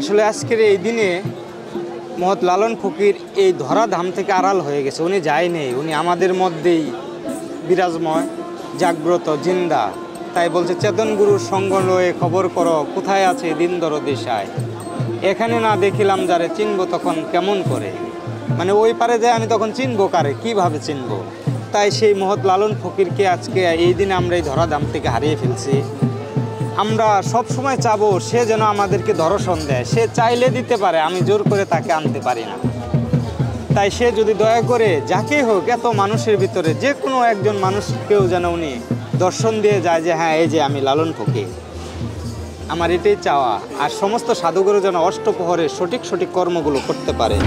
আসলে আজকের এই দিনে মহৎ লালন ফকির এই ধরাধাম থেকে আড়াল হয়ে গেছে। উনি যায়নি, উনি আমাদের মধ্যেই বিরাজময়, জাগ্রত, জিন্দা। তাই বলছে, চেতন গুরুর সঙ্গ লয়ে খবর করো, কোথায় আছে দিন দরদি সায়। এখানে না দেখিলাম যারে, চিনবো তখন কেমন করে। মানে ওই পারে যায় আমি তখন চিনবো কারে, কিভাবে চিনবো। তাই সেই মহৎ লালন ফকিরকে আজকে এই দিনে আমরা এই ধরাধাম থেকে হারিয়ে ফেলছি। আমরা সব সময় চাবো সে যেন আমাদেরকে দর্শন দেয়। সে চাইলে দিতে পারে, আমি জোর করে তাকে আনতে পারি না। তাই সে যদি দয়া করে যাকেই হোক, এত মানুষের ভিতরে যে কোনো একজন মানুষকেও যেন উনি দর্শন দিয়ে যায় যে হ্যাঁ, এই যে আমি লালন ফকির, আমার এটাই চাওয়া। আর সমস্ত সাধুগুরু যেন অষ্টপ্রহরে সঠিক সঠিক কর্মগুলো করতে পারে।